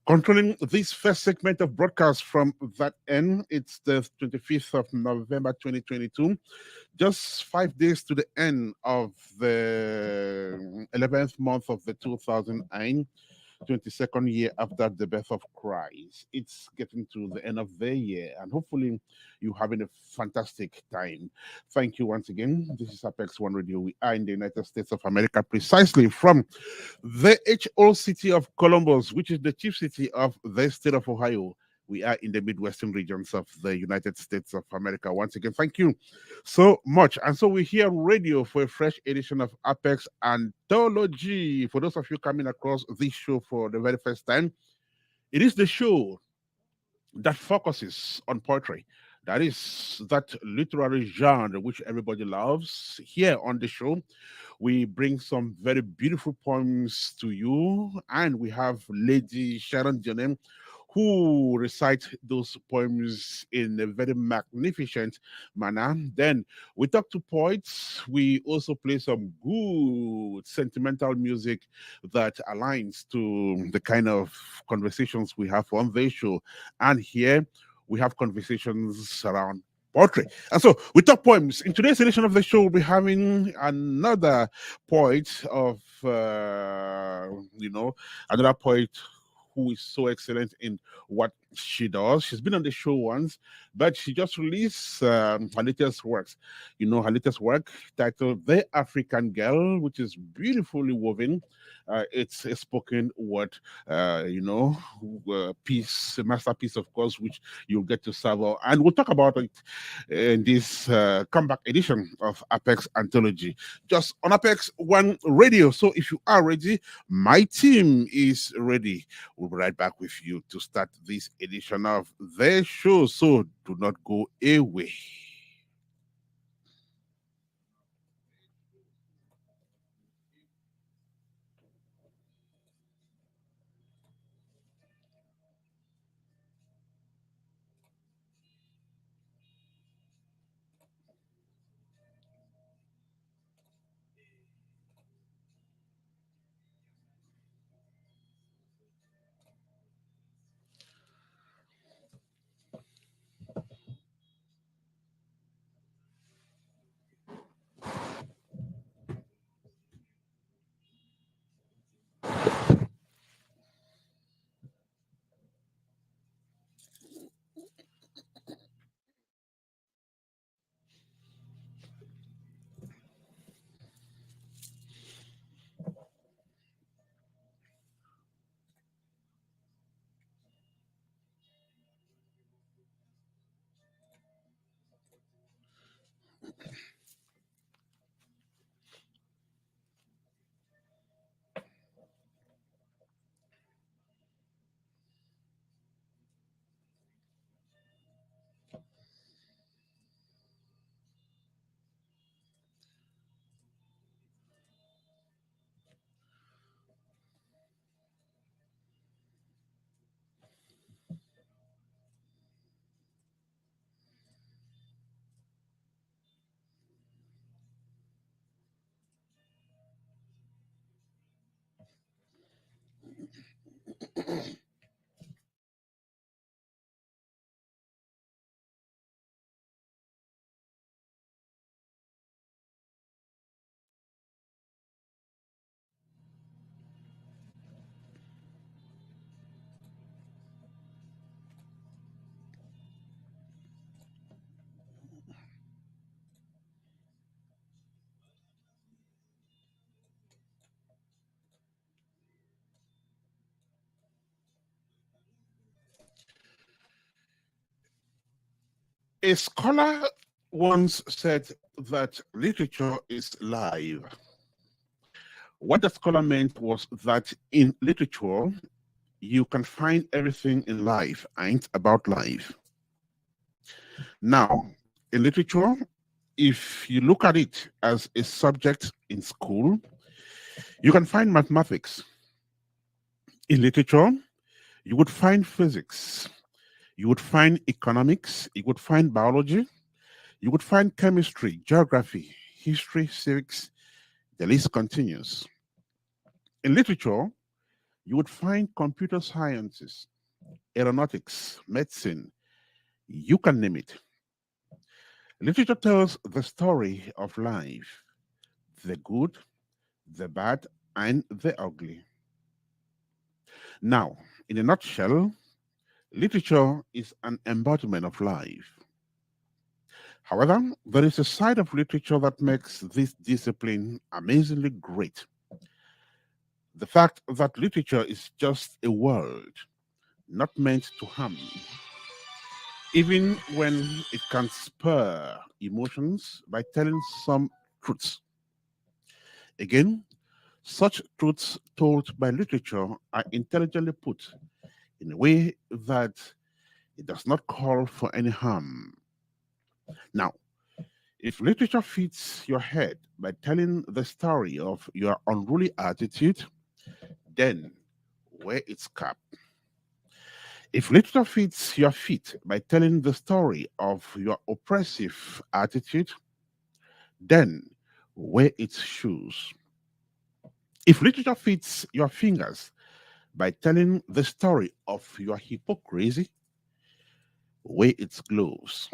Controlling this first segment of broadcast from that end, it's the 25th of November 2022, just 5 days to the end of the 11th month of the 22nd year after the birth of Christ. It's getting to the end of the year, and hopefully you're having a fantastic time. Thank you once again. This is Apex One Radio. We are in the United States of America, precisely from the HO city of Columbus, which is the chief city of the state of Ohio. We are in the Midwestern regions of the United States of America. Once again, thank you so much. And so we're here on radio for a fresh edition of Apex Anthology. For those of you coming across this show for the very first time, it is the show that focuses on poetry. That is that literary genre which everybody loves. Here on the show, we bring some very beautiful poems to you, and we have Lady Sharon Jonem who recite those poems in a very magnificent manner. Then we talk to poets. We also play some good sentimental music that aligns to the kind of conversations we have on the show. And here we have conversations around poetry. And so we talk poems. In today's edition of the show, we'll be having another poet of, another poet who is so excellent in what she does. She's been on the show once, but she just released her latest works. Her latest work titled The African Girl, which is beautifully woven. It's a spoken word, piece, a masterpiece, of course, which you'll get to savor. And we'll talk about it in this comeback edition of Apex Anthology, just on Apex One Radio. So if you are ready, my team is ready. We'll be right back with you to start this edition of the show. So do not go away. A scholar once said that literature is live. What the scholar meant was that in literature, you can find everything in life ain't about life. Now, in literature, if you look at it as a subject in school, you can find mathematics. In literature, you would find physics, you would find economics, you would find biology, you would find chemistry, geography, history, civics. The list continues. In literature, you would find computer sciences, aeronautics, medicine, you can name it. Literature tells the story of life, the good, the bad, and the ugly. Now, in a nutshell, literature is an embodiment of life. However, there is a side of literature that makes this discipline amazingly great. The fact that literature is just a word, not meant to harm, even when it can spur emotions by telling some truths. Again, such truths told by literature are intelligently put in a way that it does not call for any harm. Now, if literature fits your head by telling the story of your unruly attitude, then wear its cap. If literature fits your feet by telling the story of your oppressive attitude, then wear its shoes. If literature fits your fingers by telling the story of your hypocrisy, wear its gloves.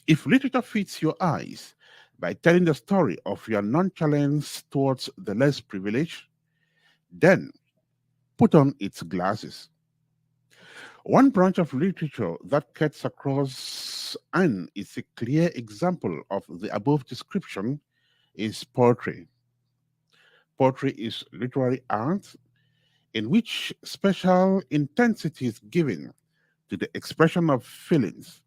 If literature fits your eyes by telling the story of your nonchalance towards the less privileged, then put on its glasses. One branch of literature that cuts across and is a clear example of the above description is poetry. Poetry is literary art in which special intensity is given to the expression of feelings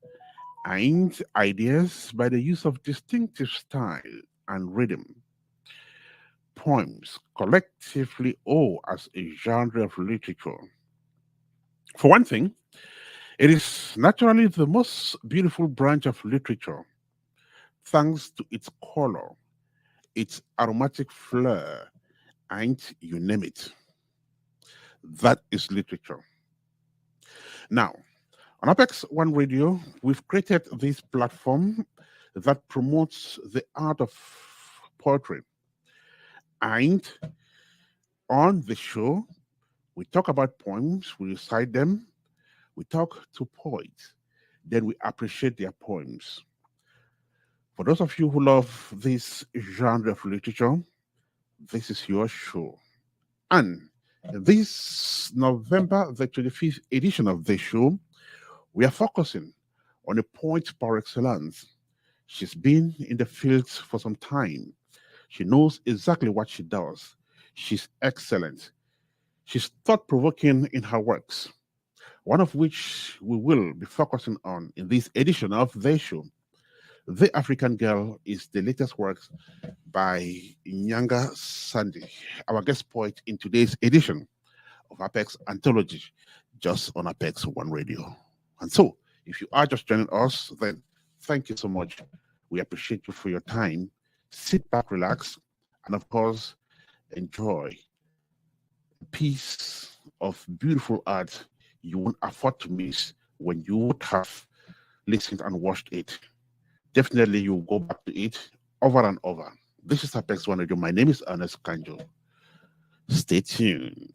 and ideas by the use of distinctive style and rhythm. Poems collectively owe as a genre of literature. For one thing, it is naturally the most beautiful branch of literature, thanks to its color, its aromatic flair, and you name it. That is literature. Now, on Apex One Radio, we've created this platform that promotes the art of poetry. And on the show, we talk about poems, we recite them, we talk to poets, then we appreciate their poems. For those of you who love this genre of literature, this is your show. And this November, the 25th edition of this show, we are focusing on a poet par excellence. She's been in the fields for some time. She knows exactly what she does. She's excellent. She's thought provoking in her works, one of which we will be focusing on in this edition of the show. The African Girl is the latest work by Nyanga Sandy, our guest poet in today's edition of Apex Anthology, just on Apex One Radio. And so, if you are just joining us, then thank you so much. We appreciate you for your time. Sit back, relax, and of course, enjoy a piece of beautiful art you won't afford to miss when you would have listened and watched it. Definitely, you'll go back to it over and over. This is Apex One Radio. My name is Ernest Kanjo. Stay tuned.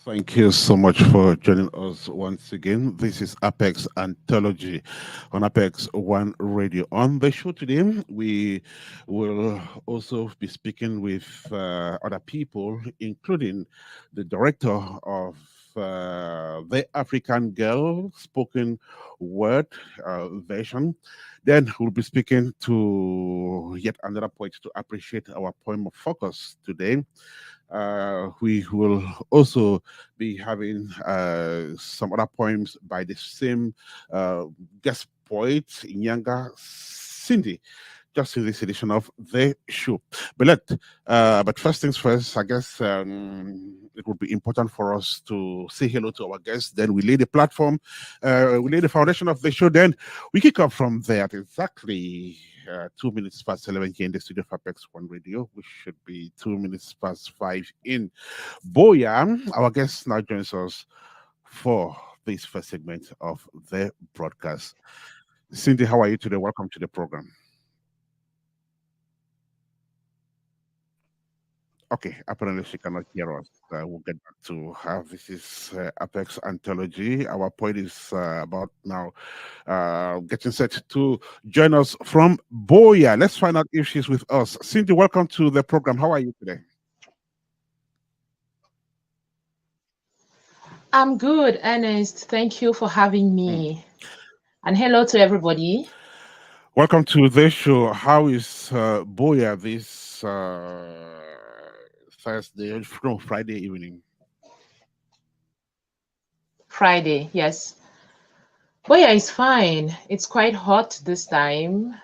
Thank you so much for joining us once again. This is Apex Anthology on Apex One Radio. On the show today, we will also be speaking with other people, including the director of the African Girl Spoken Word version. Then we'll be speaking to yet another poet to appreciate our poem of focus today. We will also be having some other poems by the same guest poet, Nyanga Cindy, just in this edition of the show. But first things first, I guess it would be important for us to say hello to our guests. Then we lay the platform, we lay the foundation of the show. Then we kick off from there at exactly 2 minutes past 11 here in the studio for Apex One Radio, which should be 2 minutes past 5 in Boya. Our guest now joins us for this first segment of the broadcast. Cindy, how are you today? Welcome to the program. Okay, apparently she cannot hear us. We'll get back to her. This is Apex Anthology. Our poet is about now getting set to join us from Boya. Let's find out if she's with us. Cindy, welcome to the program. How are you today? I'm good, Ernest. Thank you for having Mm. me. And hello to everybody. Welcome to the show. How is Boya this Thursday, no, Friday evening? Friday, yes. But yeah, it's fine. It's quite hot this time.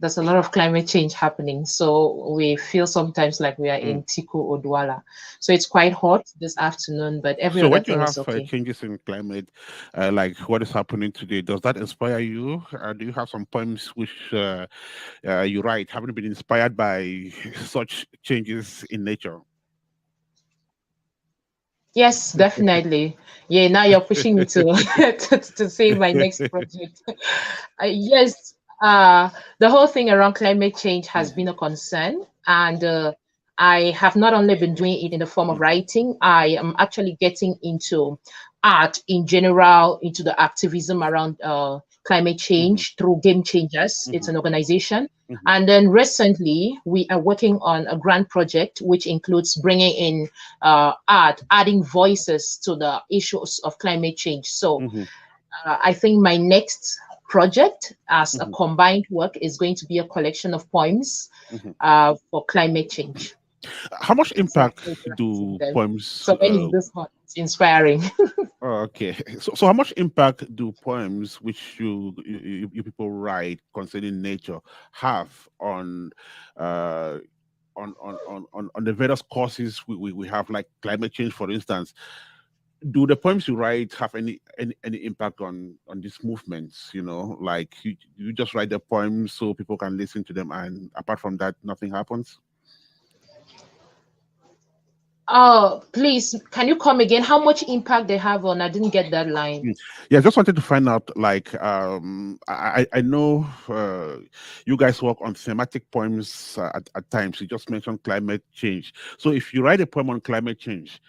There's a lot of climate change happening. So we feel sometimes like we are Mm. in Tiku or Douala. So it's quite hot this afternoon, but every So other when you thing is have okay. changes in climate, like what is happening today, does that inspire you? Do you have some poems which you write haven't been inspired by such changes in nature? Yes, definitely. Yeah, now you're pushing me to to say my next project. Yes, the whole thing around climate change has Mm, been a concern, and I have not only been doing it in the form of mm, writing, I am actually getting into art in general, into the activism around climate mhm, change through Game Changers. It's mhm, an organization. mhm, And then recently, we are working on a grand project which includes bringing in art, adding voices to the issues of climate change. So mhm, I think my next project as a mhm, combined work is going to be a collection of poems mhm. for climate change. How much So I'm impact going to write do them. poems So when is this one? It's inspiring. okay, so how much impact do poems which you people write concerning nature have uh, on the various causes we have, like climate change, for instance? Do the poems you write have any impact on these movements? Like you just write the poems so people can listen to them, and apart from that, nothing happens. Oh, please, can you come again? How much impact they have on? I didn't get that line. Mm. Yeah, just wanted to find out. Like, I know you guys work on thematic poems at times. You just mentioned climate change. So, if you write a poem on climate change,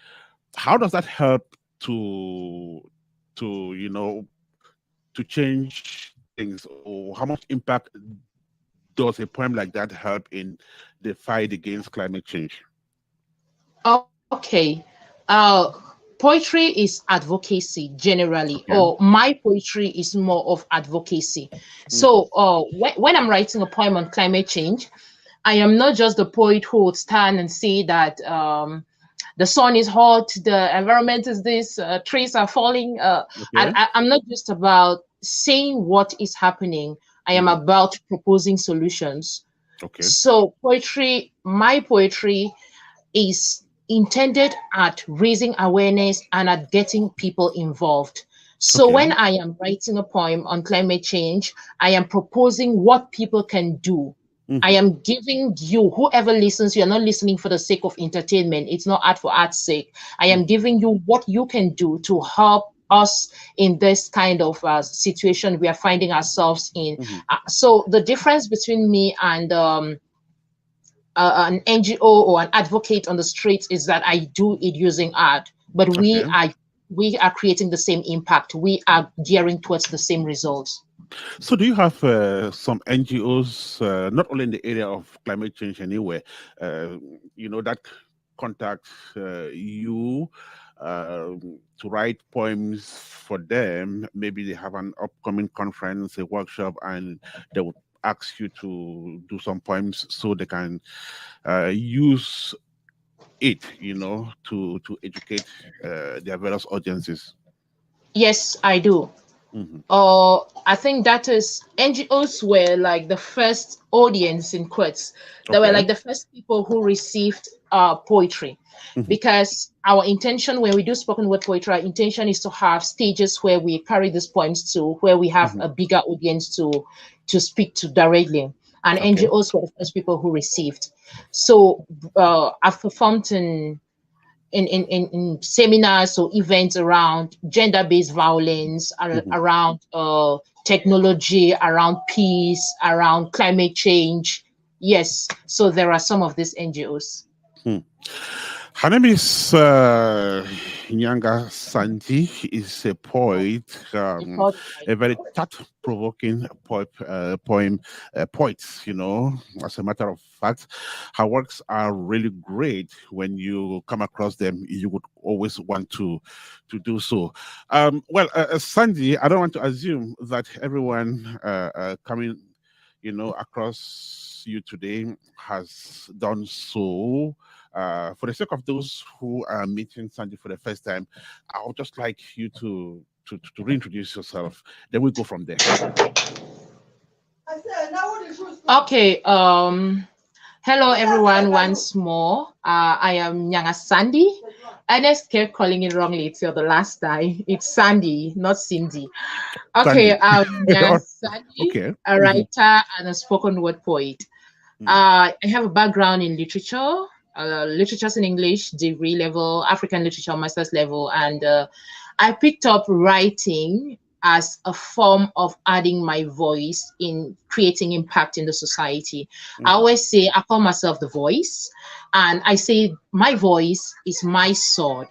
how does that help to to to change things, or how much impact does a poem like that help in the fight against climate change? Okay. Poetry is advocacy generally, Okay. or my poetry is more of advocacy. Mm, So, when I'm writing a poem on climate change, I am not just the poet who would stand and say that the sun is hot, the environment is this, trees are falling. okay. I'm not just about saying what is happening. I am Mhm, about proposing solutions. okay. So, my poetry is intended at raising awareness and at getting people involved. So Okay. when I am writing a poem on climate change, I am proposing what people can do. I Mhm, am giving you, whoever listens, you're not listening for the sake of entertainment. It's not art for art's sake. I am mhm, giving you what you can do to help us in this kind of situation we are finding ourselves in. mhm, So the difference between me and an NGO or an advocate on the streets is that I do it using art, but Okay. we are creating the same impact. We are gearing towards the same results. So, do you have some NGOs, not only in the area of climate change, anywhere, uh, that contact you to write poems for them? Maybe they have an upcoming conference, a workshop, and they would ask you to do some poems so they can use it, to educate their various audiences. Yes, I do. Hmm. I think that is NGOs were like the first audience in quotes. They were Okay. like the first people who received poetry, Hmm. because our intention when we do spoken word poetry, our intention is to have stages where we carry these poems to where we have Hmm. a bigger audience to speak to directly. And Okay. NGOs were the first people who received. So I've performed in seminars or events around gender-based violence, Hmm. around technology, around peace, around climate change. Yes, so there are some of these NGOs. Hmm. Her name is Nyanga Sandy. Is a poet, They called a very thought-provoking poem, poet. As a matter of fact, her works are really great. When you come across them, you would always want to do so. Sandy, I don't want to assume that everyone coming, across you today has done so. For the sake of those who are meeting Sandy for the first time, I would just like you to reintroduce yourself. Then we go from there. Okay. Hello everyone once more. I am Nyanga Sandy. Ernest kept calling it wrongly till the last time. It's Sandy, not Cindy. Okay, Sandy. Nyanga Sandy, Okay. a Hmm. writer and a spoken word poet. Hmm. I have a background in literature, literatures in English, degree level, African literature, master's level, and I picked up writing as a form of adding my voice in creating impact in the society. I Hmm. always say I call myself the voice, and I say my voice is my sword.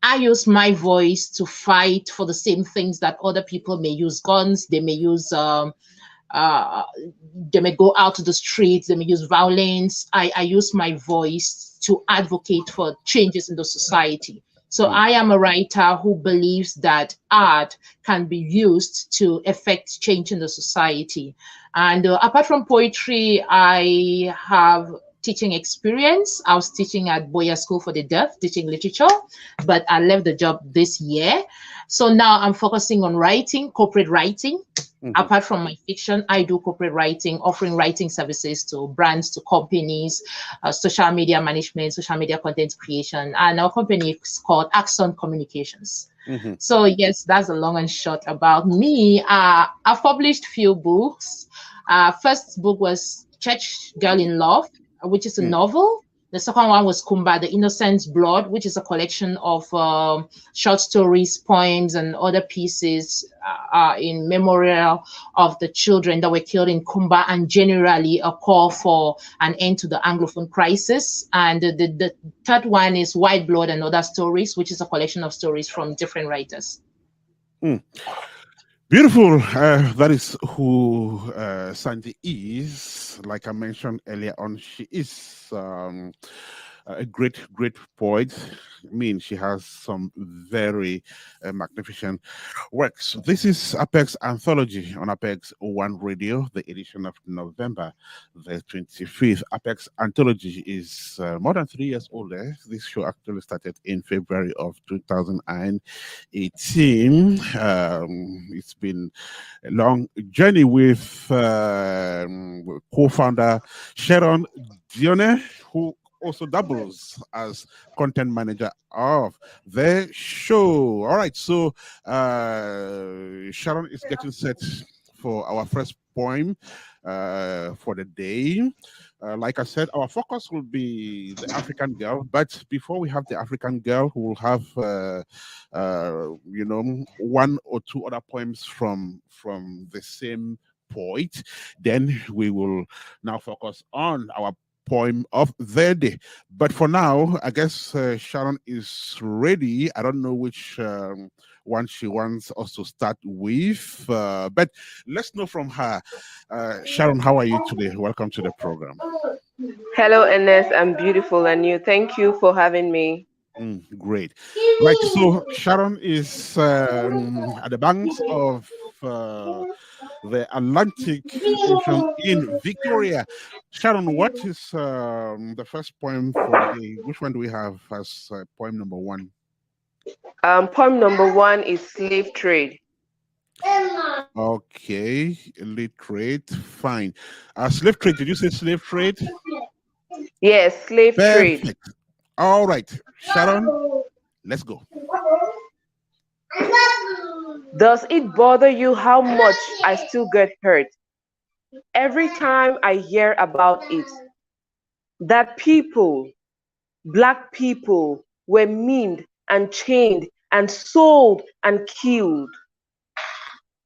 I use my voice to fight for the same things that other people may use guns, they may use uh, they may go out to the streets, they may use violence. I use my voice to advocate for changes in the society. So Hmm. I am a writer who believes that art can be used to effect change in the society. And apart from poetry, I have teaching experience. I was teaching at Boya School for the Deaf, teaching literature, but I left the job this year. So now I'm focusing on writing, corporate writing. Hmm. Apart from my fiction, I do corporate writing, offering writing services to brands, to companies, social media management, social media content creation. And our company is called Axon Communications. Hmm. So yes, that's a long and short about me. I've published few books. First book was Church Girl in Love, which is a Hmm. novel. The second one was Kumba, The Innocent's Blood, which is a collection of short stories, poems, and other pieces in memorial of the children that were killed in Kumba, and generally a call for an end to the Anglophone crisis. And the third one is White Blood and Other Stories, which is a collection of stories from different writers. Hmm. Beautiful. That is who Sandy is. Like I mentioned earlier on, she is a great poet. I mean, she has some very magnificent works. This is Apex Anthology on Apex One Radio, the edition of November the 25th. Apex Anthology is more than 3 years older. This show actually started in February of 2018. It's been a long journey with co-founder Sharon Dione, who also doubles as content manager of the show. All right, so Sharon is getting set for our first poem for the day. Like I said, our focus will be the African girl, but before we have the African girl, we will have one or two other poems from the same poet. Then we will now focus on our poem of the day. But for now, I guess Sharon is ready. I don't know which one she wants us to start with, but let's know from her. Sharon, how are you today? Welcome to the program. Hello, Ernest. I'm beautiful and you. Thank you for having me. Great. Right. So Sharon is at the banks of the Atlantic Ocean in Victoria. Sharon, what is the first poem for the day? Which one do we have as poem number one? Poem number one is slave trade. Okay, literate. Fine. Slave trade. Did you say slave trade? Yes, slave trade. Perfect. All right, Sharon, let's go. Does it bother you how much I still get hurt every time I hear about it? That people, black people, were memed and chained and sold and killed.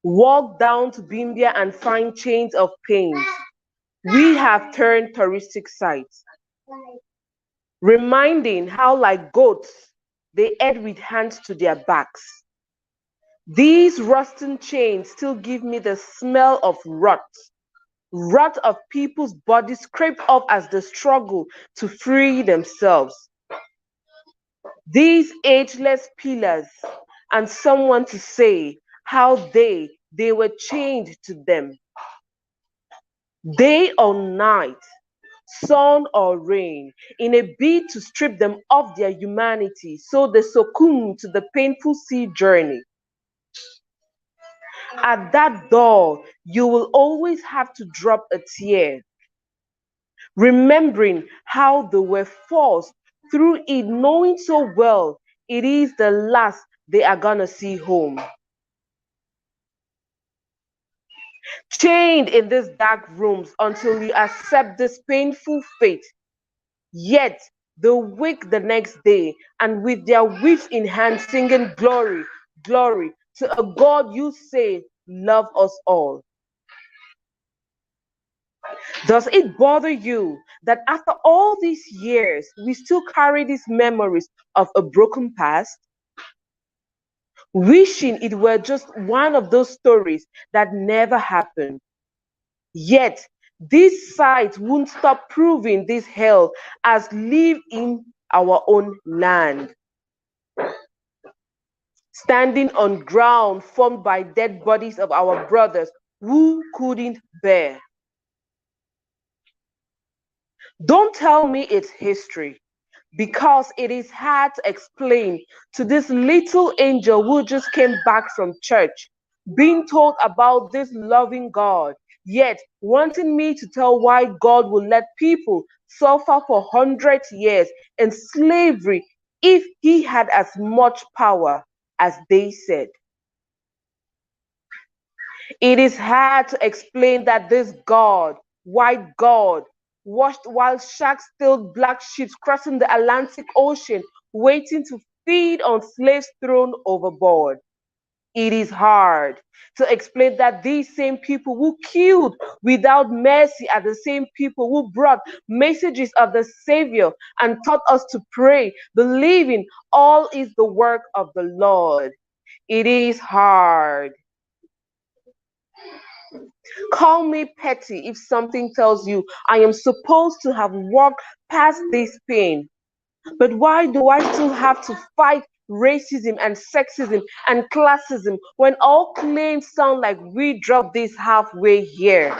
Walk down to Bimbia and find chains of pains. We have turned touristic sites, reminding how, like goats, they ate with hands to their backs. These rusting chains still give me the smell of rot of people's bodies scraped off as they struggle to free themselves. These ageless pillars, and someone to say how they were chained to them. Day or night, sun or rain, in a bid to strip them of their humanity so they succumb to the painful sea journey. At that door, you will always have to drop a tear, remembering how they were forced through it, knowing so well it is the last they are gonna see home. Chained in these dark rooms until you accept this painful fate. Yet they wake the next day and with their whips in hand singing glory, glory to a God you say love us all. Does it bother you that after all these years we still carry these memories of a broken past? Wishing it were just one of those stories that never happened. Yet this sight won't stop proving this hell as live in our own land. Standing on ground formed by dead bodies of our brothers who couldn't bear. Don't tell me it's history, because it is hard to explain to this little angel who just came back from church, being told about this loving God, yet wanting me to tell why God will let people suffer for hundreds of years in slavery if he had as much power as they said. It is hard to explain that this God, white God, watched while sharks stealed black ships crossing the Atlantic Ocean, waiting to feed on slaves thrown overboard. It is hard to explain that these same people who killed without mercy are the same people who brought messages of the Savior and taught us to pray, believing all is the work of the Lord. It is hard. Call me petty if something tells you I am supposed to have walked past this pain. But why do I still have to fight racism and sexism and classism when all claims sound like we dropped this halfway here?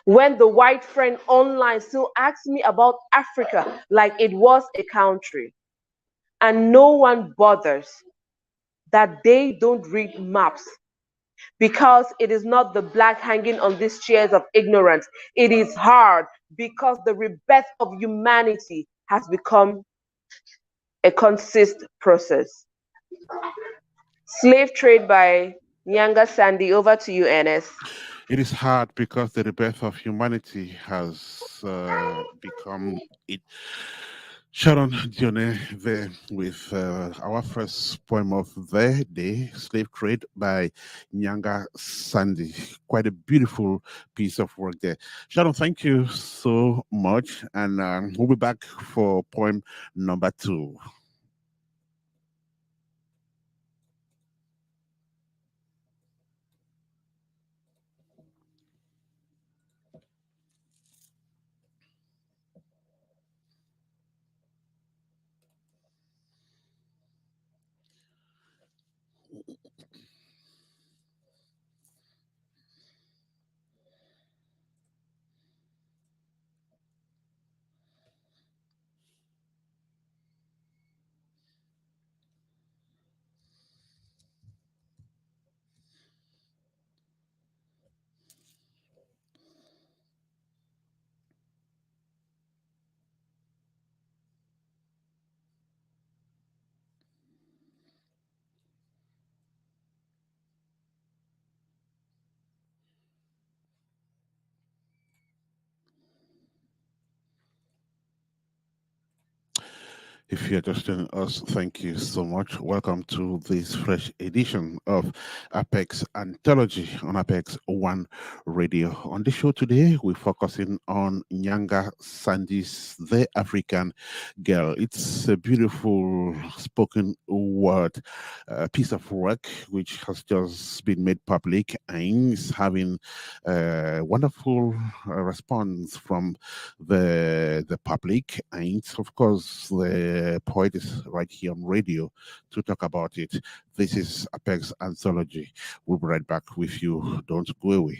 When the white friend online still asks me about Africa like it was a country, and no one bothers that they don't read maps because it is not the black hanging on these chairs of ignorance. It is hard because the rebirth of humanity has become a consistent process. Slave Trade by Nyanga Sandy. Over to you, Ernest. It is hard because the rebirth of humanity has become it. Sharon Dione there with our first poem of the day, Slave Trade by Nyanga Sandy. Quite a beautiful piece of work there. Sharon, thank you so much. And we'll be back for poem number 2. If you're just joining us, thank you so much. Welcome to this fresh edition of Apex Anthology on Apex One Radio. On the show today, we're focusing on Nyanga Sandy's The African Girl. It's a beautiful spoken word piece of work which has just been made public and is having a wonderful response from the public, and of course the poet is right here on radio to talk about it. This is Apex Anthology. We'll be right back with you. Don't go away.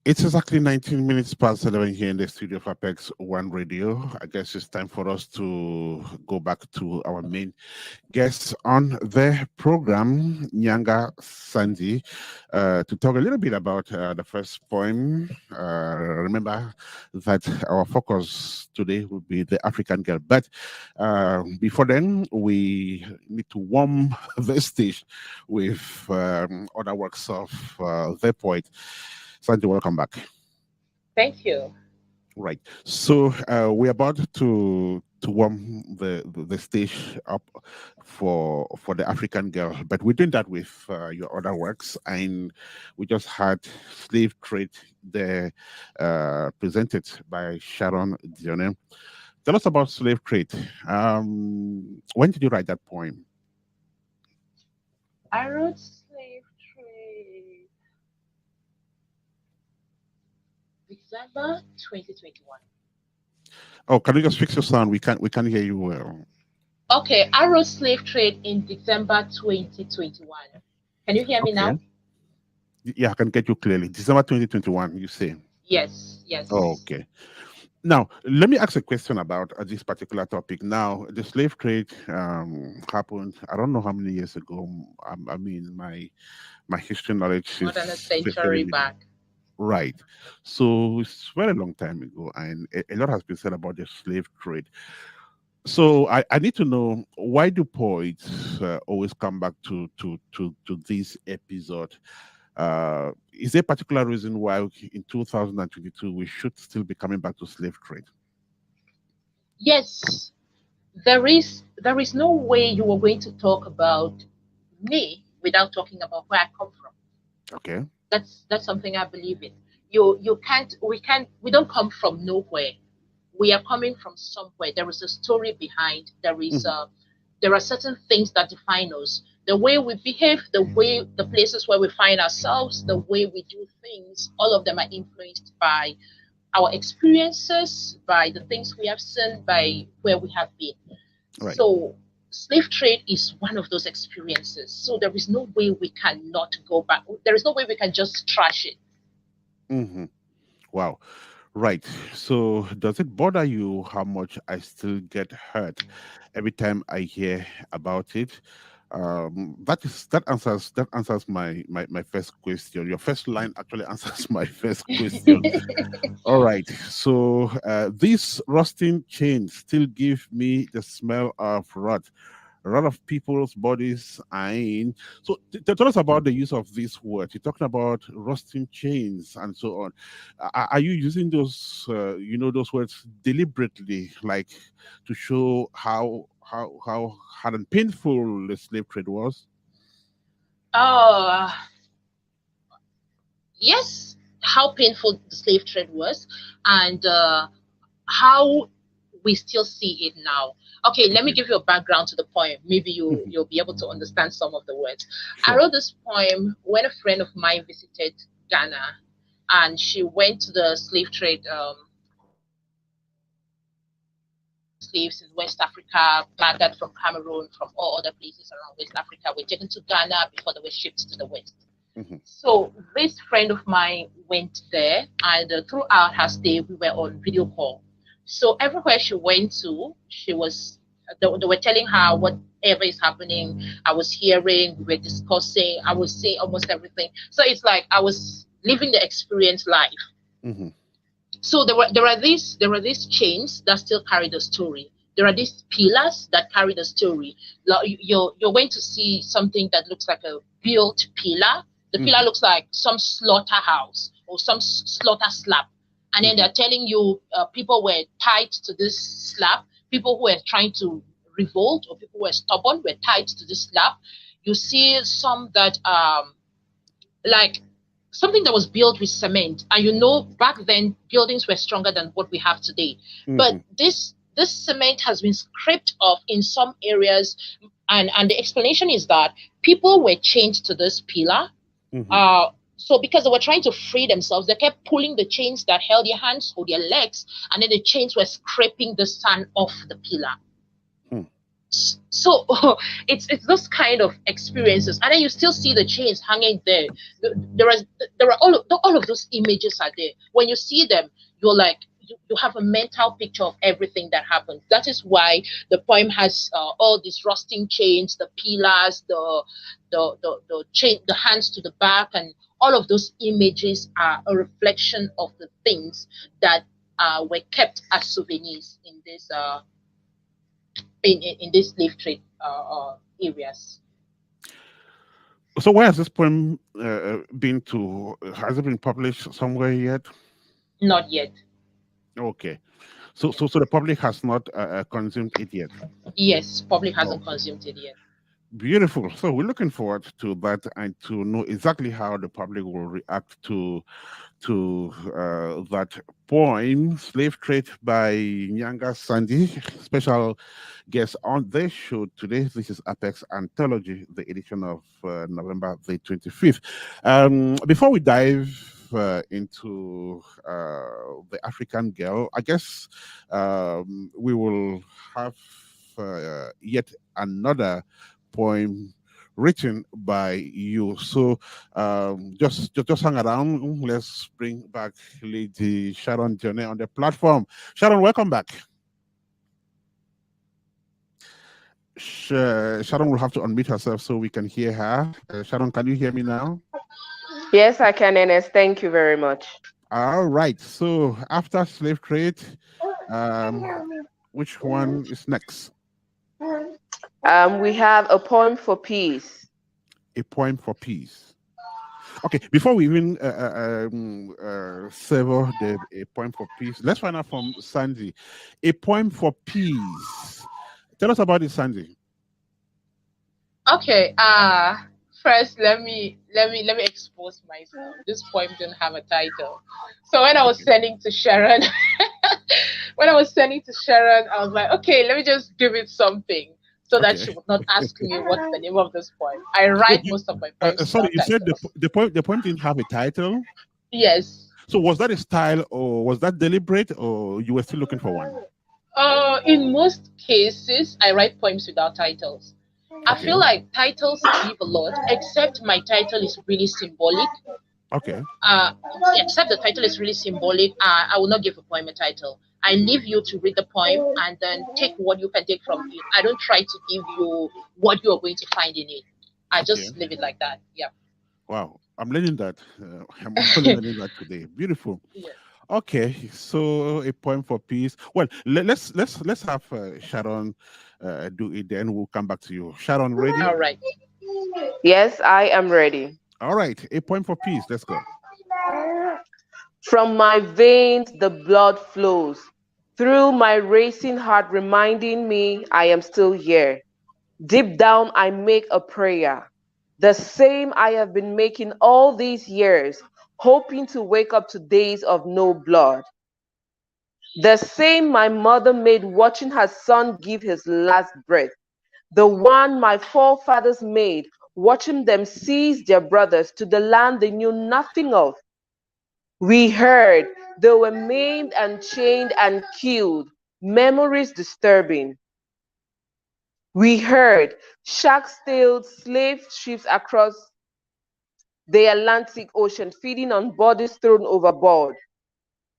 It's exactly 19 minutes past 11 here in the studio of Apex One Radio. I guess it's time for us to go back to our main guests on the program, Nyanga Sandy, to talk a little bit about the first poem. Remember that our focus today will be the African girl. But before then, we need to warm the stage with other works of the poet. Sandy, welcome back. Thank you. Right. So we're about to warm the stage up for the African girl, but we're doing that with your other works, and we just had Slave Trade there presented by Sharon Dione. Tell us about Slave Trade. When did you write that poem? I wrote Slave Trade December 2021. Oh, can you just fix your sound? We can't hear you well. Okay, I wrote Slave Trade in December 2021. Can you hear me Okay. now? Yeah, I can get you clearly. December 2021, you say. Yes, yes. Okay. Now, let me ask a question about this particular topic. Now, the slave trade happened. I don't know how many years ago. I mean, my history knowledge More than a is very century minimal. back. Right. So it's very long time ago, and a lot has been said about the slave trade. So I need to know, why do poets always come back to this episode? Is there a particular reason why in 2022 we should still be coming back to slave trade? Yes, there is no way you are going to talk about me without talking about where I come from. Okay. That's something I believe in. You can't we don't come from nowhere. We are coming from somewhere. There is a story behind. Mhm. There are certain things that define us. The way we behave, the places where we find ourselves, the way we do things, all of them are influenced by our experiences, by the things we have seen, by where we have been. Right. So slave trade is one of those experiences. So there is no way we cannot go back. There is no way we can just trash it. Mm-hmm. Wow. Right. So, does it bother you how much I still get hurt every time I hear about it? That answers my first question. Your first line actually answers my first question. All right. So, these rusting chains still give me the smell of rot. A lot of people's bodies are in. So, tell us about the use of these words. You're talking about rusting chains and so on. Are you using those, those words deliberately, like to show how hard and painful the slave trade was? Oh, yes, how painful the slave trade was, and how we still see it now. Okay, let me Okay. give you a background to the poem. Maybe Mhm. you'll be able to understand some of the words. I Sure. wrote this poem when a friend of mine visited Ghana, and she went to the slave trade. Slaves in West Africa, gathered from Cameroon, from all other places around West Africa, were taken to Ghana before they were shipped to the West. Hmm. So this friend of mine went there, and throughout her stay, we were on video call. So everywhere she went to, they were telling her whatever is happening. I was hearing, we were discussing, I was saying almost everything. So it's like I was living the experience live. Hmm. So there are these chains that still carry the story. There are these pillars that carry the story. Like you're going to see something that looks like a built pillar. The pillar Hmm. looks like some slaughterhouse or some slaughter slab, and then Hmm. they're telling you people were tied to this slab. People who were trying to revolt or people who were stubborn were tied to this slab. You see some that like something that was built with cement, and back then buildings were stronger than what we have today, but Hmm. this cement has been scraped off in some areas, and the explanation is that people were chained to this pillar. Hmm. So because they were trying to free themselves, they kept pulling the chains that held their hands or their legs, and then the chains were scraping the sand off the pillar. Hmm. So it's those kind of experiences, and then you still see the chains hanging there. There are all of those images are there. When you see them, you're like you have a mental picture of everything that happened. That is why the poem has all these rusting chains, the pillars, the chain, the hands to the back, and all of those images are a reflection of the things that were kept as souvenirs in these slave trade areas. So, where has this poem been to? Has it been published somewhere yet? Not yet. Okay. So the public has not consumed it yet. Yes, public hasn't Okay. consumed it yet. Beautiful. So we're looking forward to that and to know exactly how the public will react to that poem, "Slave Trade" by Nyanga Sandy. Special guest on this show today. This is Apex Anthology, the edition of November the 25th. Before we dive into the African girl, I guess we will have yet another poem written by you. So just hang around. Let's bring back Lady Sharon Jonah on the platform. Sharon, welcome back. Sharon will have to unmute herself so we can hear her. Sharon, can you hear me now? Yes, I can, Ernest. Thank you very much. All right. So after slave trade, um, which one is next? We have a poem for peace. A poem for peace. Okay, before we even sever the a poem for peace, let's find out from Sandy. A poem for peace. Tell us about it, Sandy. Okay. First let me expose myself. This poem didn't have a title. So when I was Okay. sending to Sharon, I was like, okay, let me just give it something so that Okay. she would not ask me what's the name of this poem. I Wait, write most of my poems sorry, without you said titles. the poem didn't have a title. Yes. So was that a style, or was that deliberate, or you were still looking for one? In most cases, I write poems without titles. I feel Okay. like titles give a lot, except my title is really symbolic. Okay. Uh, except the title is really symbolic, I will not give a poem a title. I leave you to read the poem and then take what you can take from it. I don't try to give you what you are going to find in it. I Okay. just leave it like that. Yeah. Wow. I'm learning that. I'm actually learning that today. Beautiful. Yeah. Okay, so a point for peace. Well, let's have Sharon do it. Then we'll come back to you. Sharon, ready? All right. Yes, I am ready. All right, a point for peace. Let's go. From my veins, the blood flows through my racing heart, reminding me I am still here. Deep down, I make a prayer, the same I have been making all these years, hoping to wake up to days of no blood. The same my mother made watching her son give his last breath. The one my forefathers made watching them seize their brothers to the land they knew nothing of. We heard they were maimed and chained and killed, memories disturbing. We heard sharks sailed slave ships across the Atlantic Ocean, feeding on bodies thrown overboard.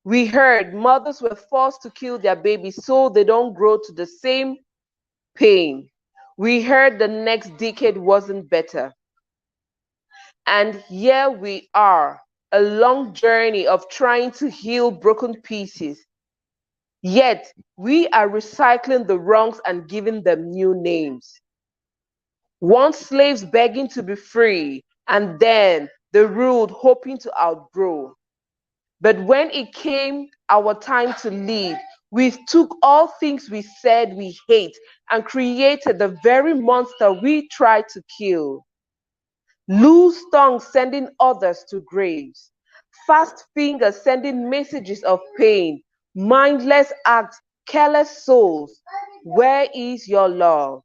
We heard mothers were forced to kill their babies so they don't grow to the same pain. We heard the next decade wasn't better. And here we are, a long journey of trying to heal broken pieces. Yet we are recycling the wrongs and giving them new names. Once slaves begging to be free, and then the ruled hoping to outgrow. But when it came our time to lead, we took all things we said we hate and created the very monster we tried to kill. Loose tongues sending others to graves. Fast fingers sending messages of pain. Mindless acts, careless souls. Where is your love?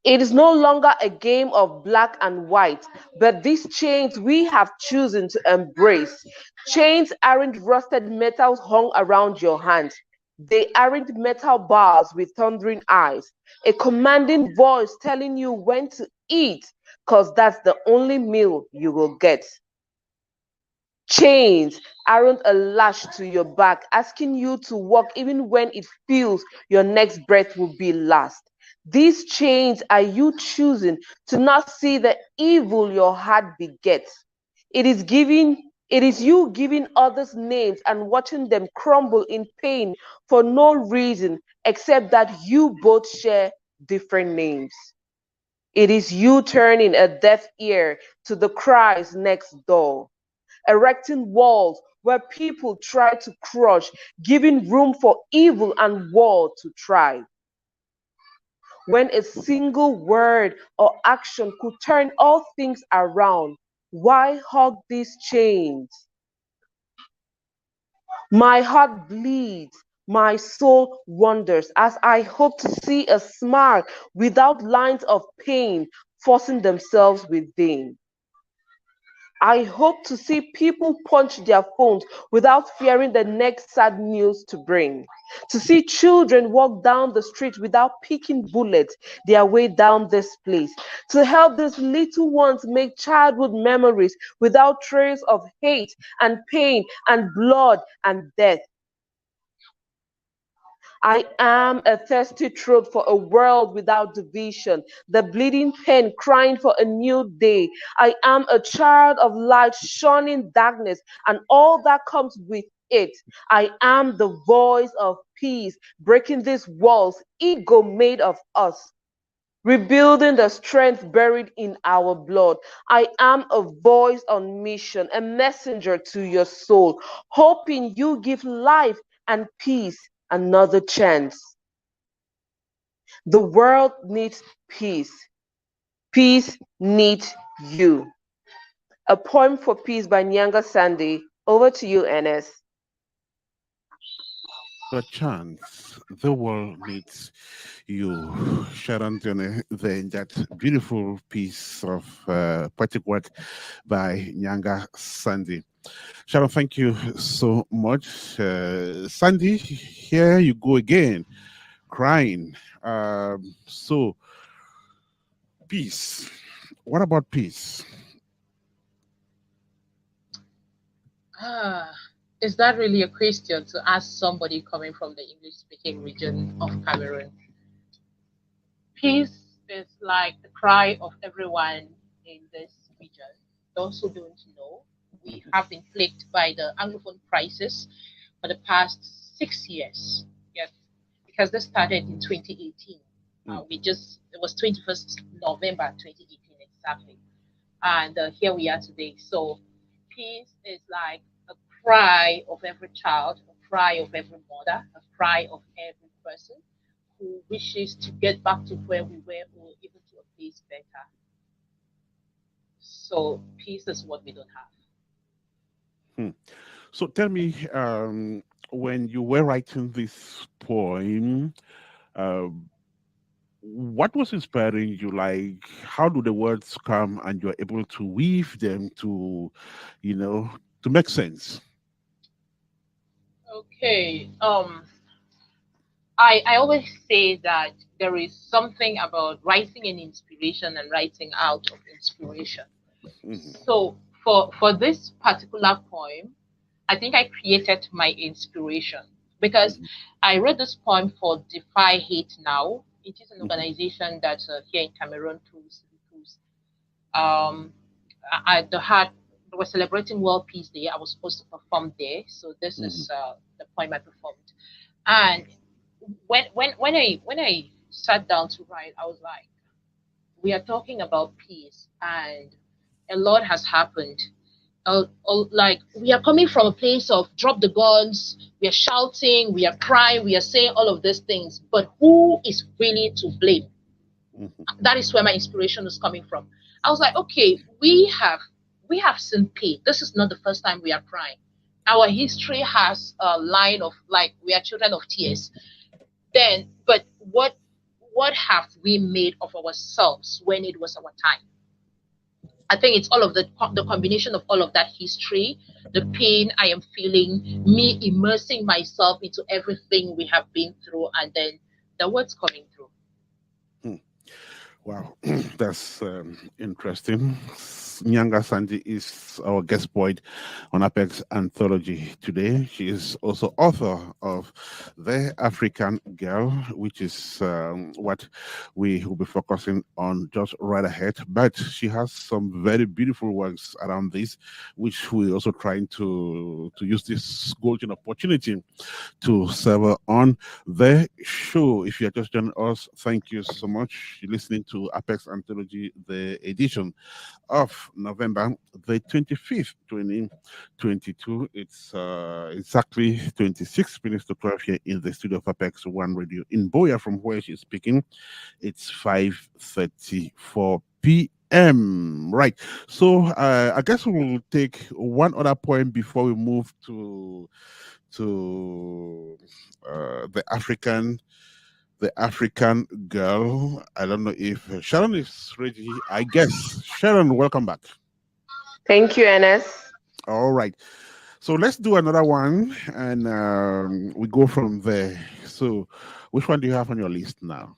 It is no longer a game of black and white, but these chains we have chosen to embrace. Chains aren't rusted metals hung around your hands. They aren't metal bars with thundering eyes. A commanding voice telling you when to eat, because that's the only meal you will get. Chains aren't a lash to your back, asking you to walk even when it feels your next breath will be last. These chains are you choosing to not see the evil your heart begets. It is you giving others names and watching them crumble in pain for no reason except that you both share different names. It is you turning a deaf ear to the cries next door, erecting walls where people try to crush, giving room for evil and war to thrive. When a single word or action could turn all things around, why hug these chains? My heart bleeds, my soul wanders as I hope to see a smile without lines of pain forcing themselves within. I hope to see people punch their phones without fearing the next sad news to bring. To see children walk down the street without picking bullets their way down this place. To help these little ones make childhood memories without trails of hate and pain and blood and death. I am a thirsty throat for a world without division, the bleeding pen crying for a new day. I am a child of light shunning darkness and all that comes with it. I am the voice of peace, breaking these walls, ego made of us. Rebuilding the strength buried in our blood. I am a voice on mission, a messenger to your soul, hoping you give life and peace another chance. The world needs peace. Peace needs you. A poem for peace by Nyanga Sandy. Over to you, NS. A chance. The world needs you. Sharon Johnny, then that beautiful piece of poetic work by Nyanga Sandy. Sharon, thank you so much. Sandy, here you go again, crying. So, peace. What about peace? Is that really a question to ask somebody coming from the English speaking region of Cameroon? Peace is like the cry of everyone in this region. Those who don't know, we have been plagued by the Anglophone crisis for the past 6 years. Yes, because this started in 2018. Mm. It was 21st November 2018 exactly. And here we are today. So peace is like a cry of every child, a cry of every mother, a cry of every person who wishes to get back to where we were or even to a place better. So peace is what we don't have. Hmm. So tell me, when you were writing this poem, uh, what was inspiring you? Like, how do the words come and you're able to weave them to, you know, to make sense? Okay. I always say that there is something about writing an inspiration and writing out of inspiration. Hmm. So for this particular poem, I think I created my inspiration because Hmm. I wrote this poem for Defy Hate Now. It is an Hmm. organization that's here in Cameroon who's um at the heart. We were celebrating World Peace Day. I was supposed to perform there, so this Hmm. is the poem I performed. And when I sat down to write, I was like, we are talking about peace, and a lot has happened. Like we are coming from a place of drop the guns, we are shouting, we are crying, we are saying all of these things, but who is really to blame? Hmm. That is where my inspiration is coming from. I was like, okay, we have seen pain. This is not the first time we are crying. Our history has a line of like we are children of tears. Then, but what have we made of ourselves when it was our time? I think it's all of the combination of all of that history, the pain I am feeling, me immersing myself into everything we have been through, and then the words coming through. Wow, that's interesting. Nyanga Sandy is our guest poet on Apex Anthology today. She is also author of The African Girl, which is what we will be focusing on just right ahead. But she has some very beautiful works around this, which we're also trying to use this golden opportunity to serve on the show. If you are just joining us, thank you so much. You're listening to Apex Anthology, the edition of November the 25th, 2022. It's exactly 26 minutes to 12 here in the studio of Apex One Radio in Boya, from where she's speaking. It's 5:34 p.m. Right. So I guess we'll take one other point before we move to the African girl. I don't know if Sharon is ready. I guess Sharon, welcome back. Thank you, NS. All right. So let's do another one, and we go from there. So, which one do you have on your list now?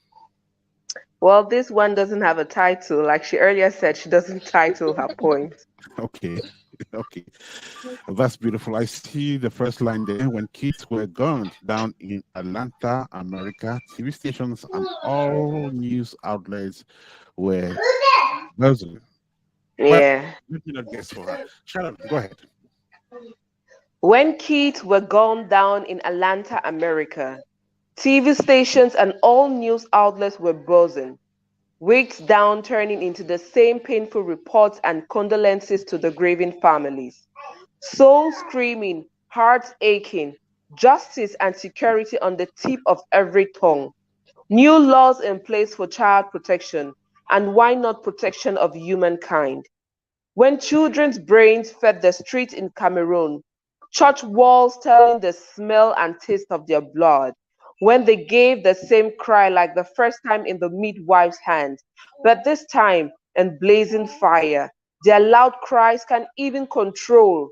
Well, this one doesn't have a title. Like she earlier said, she doesn't title her poems. Okay. Okay. That's beautiful. I see the first line there. When kids were gunned down in Atlanta, America, TV stations and all news outlets were buzzing. But Yeah. let me not guess for her. Sharon, go ahead. When kids were gunned down in Atlanta, America, TV stations and all news outlets were buzzing. Weeks down, turning into the same painful reports and condolences to the grieving families. Souls screaming, hearts aching, justice and security on the tip of every tongue. New laws in place for child protection, and why not protection of humankind? When children's brains fed the streets in Cameroon, church walls telling the smell and taste of their blood, when they gave the same cry like the first time in the midwife's hand, but this time in blazing fire, their loud cries can even control.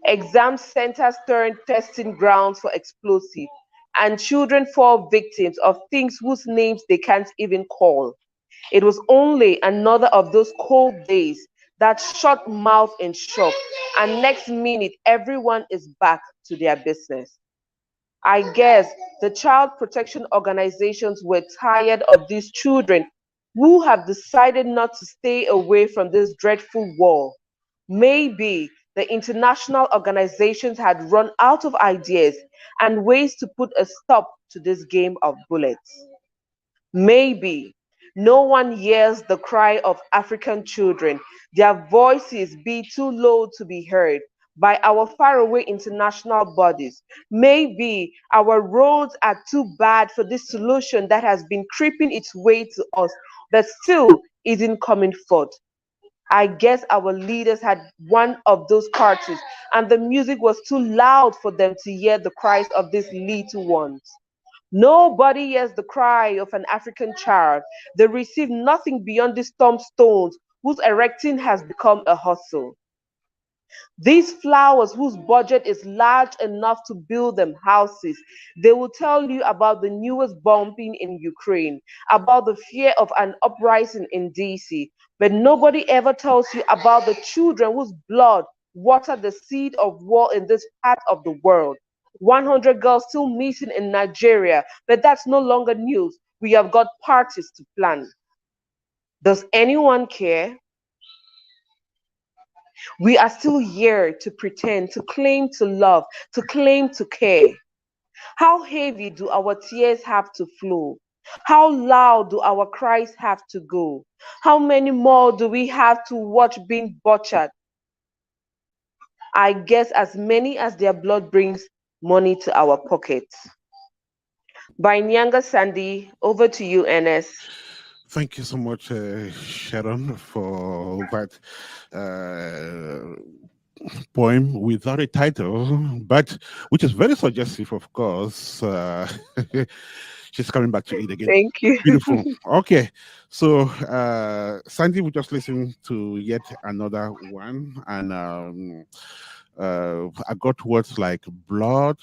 Exam centers turned testing grounds for explosive, and children fall victims of things whose names they can't even call. It was only another of those cold days that shut mouth in shock, and next minute everyone is back to their business. I guess the child protection organizations were tired of these children who have decided not to stay away from this dreadful war. Maybe the international organizations had run out of ideas and ways to put a stop to this game of bullets. Maybe no one hears the cry of African children, their voices be too low to be heard by our faraway international bodies. Maybe our roads are too bad for this solution that has been creeping its way to us, but still isn't coming forth. I guess our leaders had one of those parties, and the music was too loud for them to hear the cries of these little ones. Nobody hears the cry of an African child. They receive nothing beyond these tombstones whose erecting has become a hustle. These flowers, whose budget is large enough to build them houses, they will tell you about the newest bombing in Ukraine, about the fear of an uprising in DC, but nobody ever tells you about the children whose blood watered the seed of war in this part of the world. 100 girls still missing in Nigeria, but that's no longer news. We have got parties to plan. Does anyone care? We are still here to pretend, to claim to love, to claim to care. How heavy do our tears have to flow? How loud do our cries have to go? How many more do we have to watch being butchered? I guess as many as their blood brings money to our pockets. By Nyanga Sandy, over to you, NS. Thank you so much, Sharon, for that poem without a title, but which is very suggestive, of course. She's coming back to it again. Thank you. Beautiful. Okay, so Sandy, we just listened to yet another one, and I got words like blood,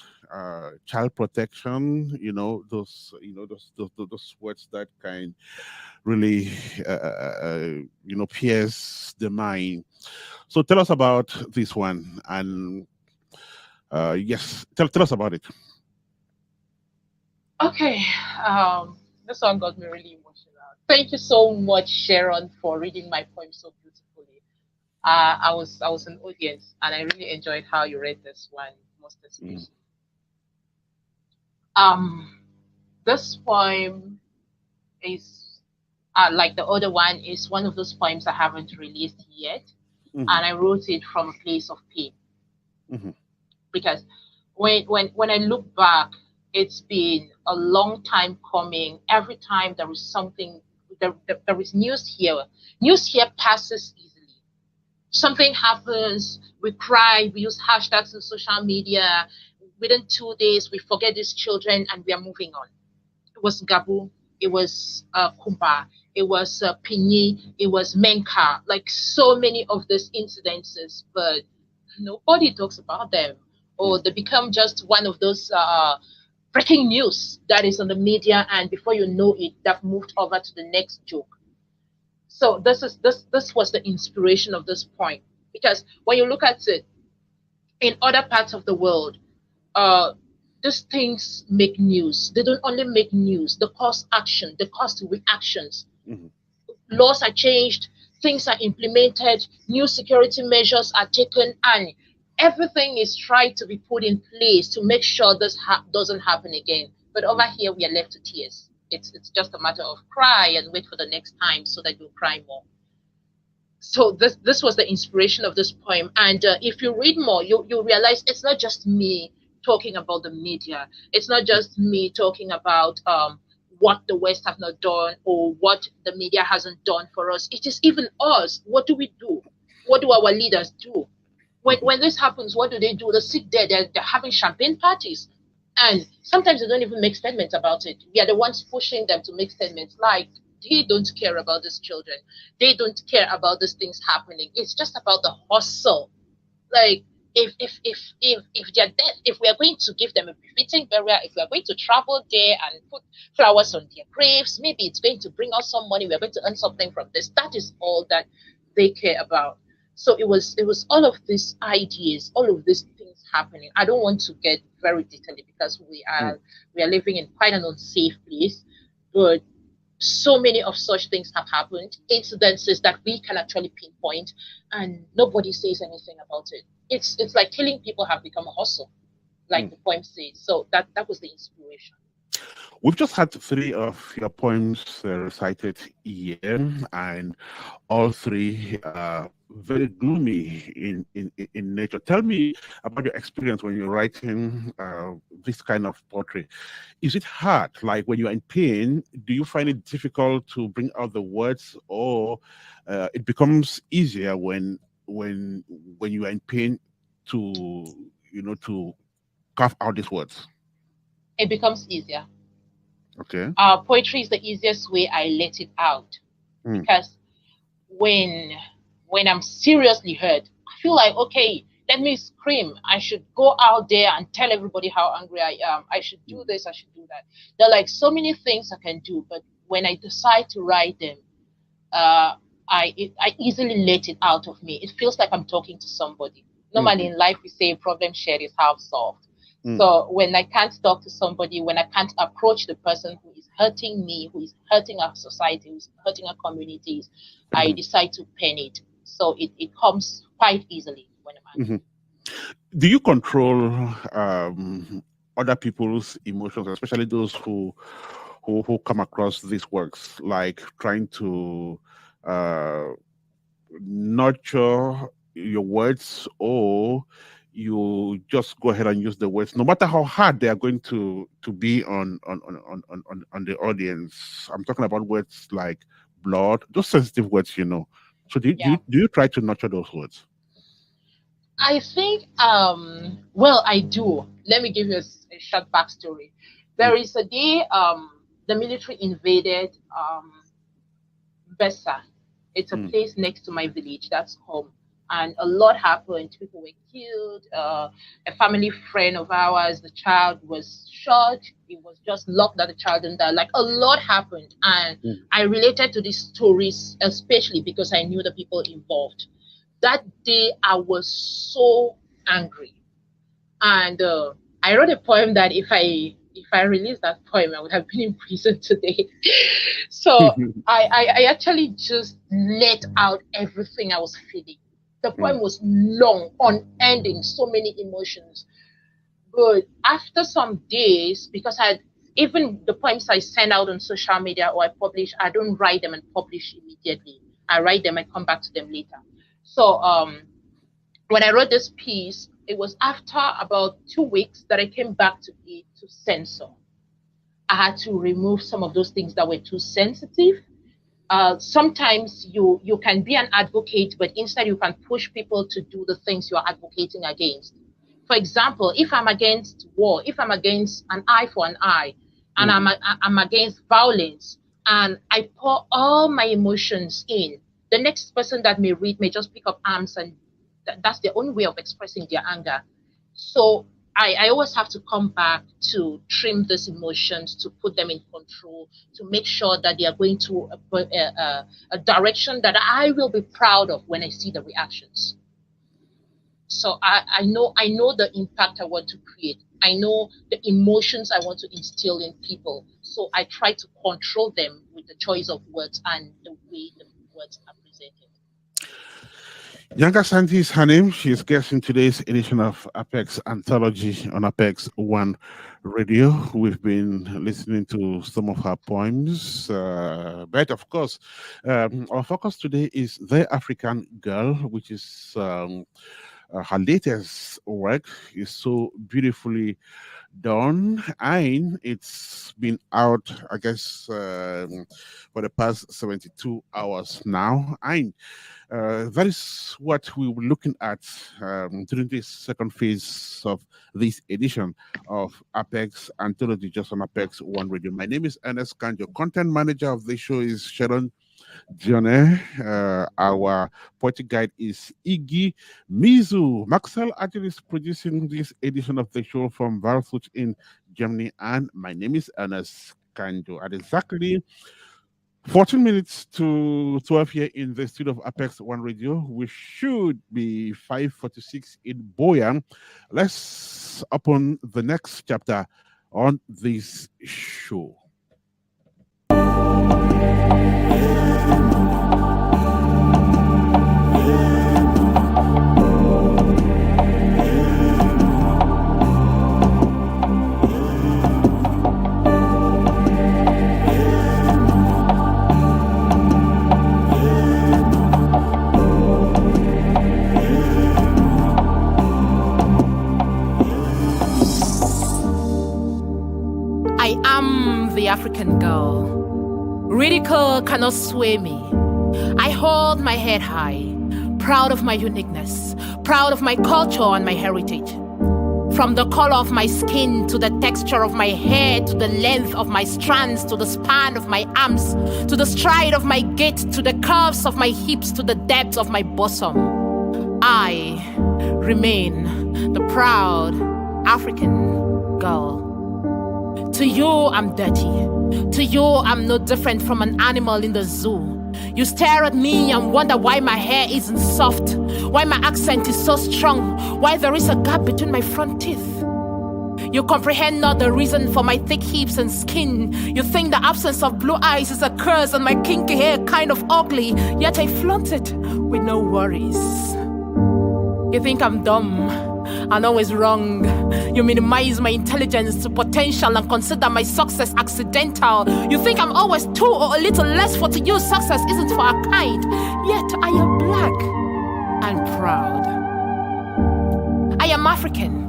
child protection. Those words that can really, pierce the mind. So tell us about this one, and yes, tell us about it. Okay, this one got me really emotional. Thank you so much, Sharon, for reading my poem so beautifully. I was an audience, and I really enjoyed how you read this one, most Mm, especially. Um, this poem is like the other one is one of those poems I haven't released yet, mhm, and I wrote it from a place of pain mhm, because when I look back, it's been a long time coming. Every time there is something, there is news here. News here passes easily. Something happens, we cry, we use hashtags on social media. Within 2 days, we forget these children and we are moving on. It was Gabu, it was Kumba, it was Pinyi, it was Menka, like so many of these incidences, but nobody talks about them, or mm, they become just one of those breaking news that is on the media, and before you know it, they've moved over to the next joke. So this was the inspiration of this point, because when you look at it in other parts of the world, uh, these things make news. They don't only make news, they cause action, they cause reactions. mhm, Laws are changed, things are implemented, new security measures are taken, and everything is tried to be put in place to make sure this doesn't happen again. But over mhm, here, we are left to tears. It's just a matter of cry and wait for the next time so that you'll cry more. So this was the inspiration of this poem, and if you read more, you realize it's not just me talking about the media, it's not just me talking about what the west have not done or what the media hasn't done for us. It is even us. What do we do? What do our leaders do mhm, when this happens? What do? They sit there, they're having champagne parties, and sometimes they don't even make statements about it. We are the ones pushing them to make statements like they don't care about these children, they don't care about these things happening. It's just about the hustle. Like if they're dead, if we are going to give them a befitting burial, if we are going to travel there and put flowers on their graves, maybe it's going to bring us some money, we're going to earn something from this. That is all that they care about. So it was all of these ideas, all of these things happening. I don't want to get very detailed because Mm, we are living in quite an unsafe place, but so many of such things have happened, incidences that we can actually pinpoint, and nobody says anything about it. It's like killing people have become a hustle, like mm. the poem says. So that was the inspiration. We've just had three of your poems recited here, and all three are very gloomy in nature. Tell me about your experience when you're writing this kind of poetry. Is it hard? Like when you're in pain, do you find it difficult to bring out the words, or it becomes easier when you are in pain to to carve out these words? It becomes easier. Okay. Poetry is the easiest way I let it out, Mm, because when I'm seriously hurt, I feel like, okay, let me scream. I should go out there and tell everybody how angry I am. I should do this, I should do that. There are like so many things I can do, but when I decide to write them, uh, I easily let it out of me. It feels like I'm talking to somebody. Normally mm, in life, we say a problem shared is half solved. mm, So when I can't talk to somebody, when I can't approach the person who is hurting me, who is hurting our society, who's hurting our communities, I mm, decide to pen it. So it comes quite easily when I'm angry. mm. Do you control other people's emotions, especially those who come across these works, like trying to uh, nurture your words, or you just go ahead and use the words, no matter how hard they are going to be on the audience? I'm talking about words like blood, those sensitive words. So Yeah. do you try to nurture those words? I think, well, I do. Let me give you a short backstory. There Mm, is a day the military invaded Bessa. It's a mm, place next to my village. That's home. And a lot happened. People were killed. A family friend of ours, the child was shot. It was just luck that the child didn't die. Like a lot happened. And mm, I related to these stories, especially because I knew the people involved. That day, I was so angry. And I wrote a poem that if I released that poem, I would have been in prison today. So I actually just let out everything I was feeling. The mm, poem was long, unending, so many emotions. But after some days, because I even the poems I send out on social media or I publish, I don't write them and publish immediately. I write them, I come back to them later. So when I wrote this piece, it was after about 2 weeks that I came back to it to censor. I had to remove some of those things that were too sensitive. Sometimes you can be an advocate, but instead you can push people to do the things you're advocating against. For example, if I'm against war, if I'm against an eye for an eye, and mm, I'm against violence, and I pour all my emotions in, the next person that may read may just pick up arms, and that's their own way of expressing their anger. So I always have to come back to trim these emotions, to put them in control, to make sure that they are going to a direction that I will be proud of when I see the reactions. So I know the impact I want to create. I know the emotions I want to instill in people. So I try to control them with the choice of words and the way the words are presented. Nyanga Sandy is her name. She is guest in today's edition of Apex Anthology on Apex One Radio. We've been listening to some of her poems, but of course, our focus today is The African Girl, which is her latest work. Is so beautifully done, and it's been out, I guess, for the past 72 hours now. And that is what we were looking at during this second phase of this edition of Apex Anthology, just on Apex One Radio. My name is Ernest Kanjo. Content manager of the show is Sharon Dione. Our poetic guide is Iggy Mizu. Maxwell Adil is producing this edition of the show from Warsaw in Germany. And my name is Ernest Kanjo. At exactly 14 minutes to 12 here in the studio of Apex One Radio. We should be 5:46 in Boyan. Let's open the next chapter on this show. I am the African girl. Ridicule cannot sway me. I hold my head high, proud of my uniqueness, proud of my culture and my heritage. From the color of my skin to the texture of my hair to the length of my strands to the span of my arms to the stride of my gait to the curves of my hips to the depth of my bosom, I remain the proud African girl. To you, I'm dirty. To you, I'm no different from an animal in the zoo. You stare at me and wonder why my hair isn't soft, why my accent is so strong, why there is a gap between my front teeth. You comprehend not the reason for my thick hips and skin. You think the absence of blue eyes is a curse and my kinky hair kind of ugly, yet I flaunt it with no worries. You think I'm dumb and always wrong. You minimize my intelligence to potential and consider my success accidental. You think I'm always too or a little less, for to you success isn't for a kind. Yet I am black and proud. I am African.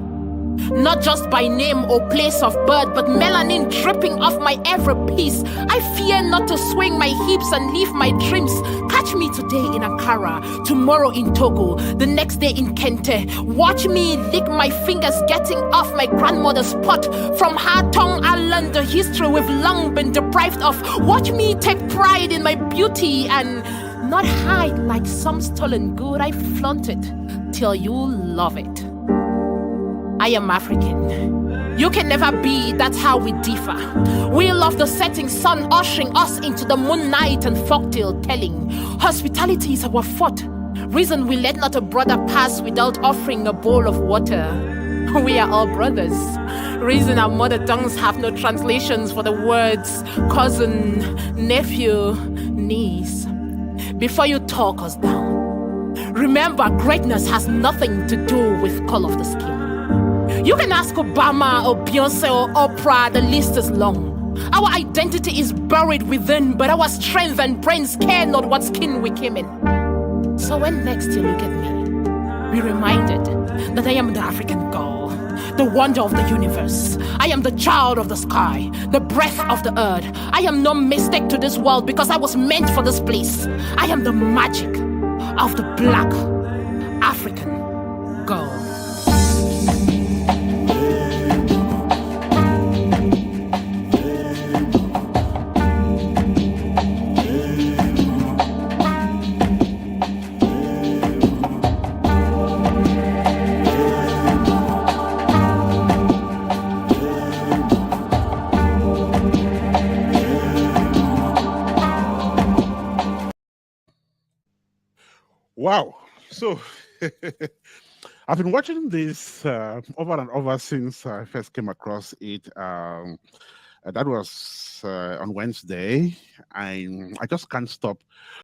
Not just by name or place of birth, but melanin dripping off my every piece. I fear not to swing my hips and leave my dreams. Catch me today in Ankara, tomorrow in Togo, the next day in Kente. Watch me lick my fingers getting off my grandmother's pot. From Hatong Island, the history we've long been deprived of. Watch me take pride in my beauty and not hide like some stolen good. I flaunt it till you love it. I am African. You can never be, that's how we differ. We love the setting sun ushering us into the moonlight and folktale telling. Hospitality is our forte. Reason we let not a brother pass without offering a bowl of water. We are all brothers. Reason our mother tongues have no translations for the words cousin, nephew, niece. Before you talk us down, remember greatness has nothing to do with color of the skin. You can ask Obama or Beyonce or Oprah, the list is long. Our identity is buried within, but our strength and brains care not what skin we came in. So when next you look at me, be reminded that I am the African girl, the wonder of the universe. I am the child of the sky, the breath of the earth. I am no mistake to this world because I was meant for this place. I am the magic of the black African girl. Wow. So I've been watching this over and over since I first came across it. That was on Wednesday. I just can't stop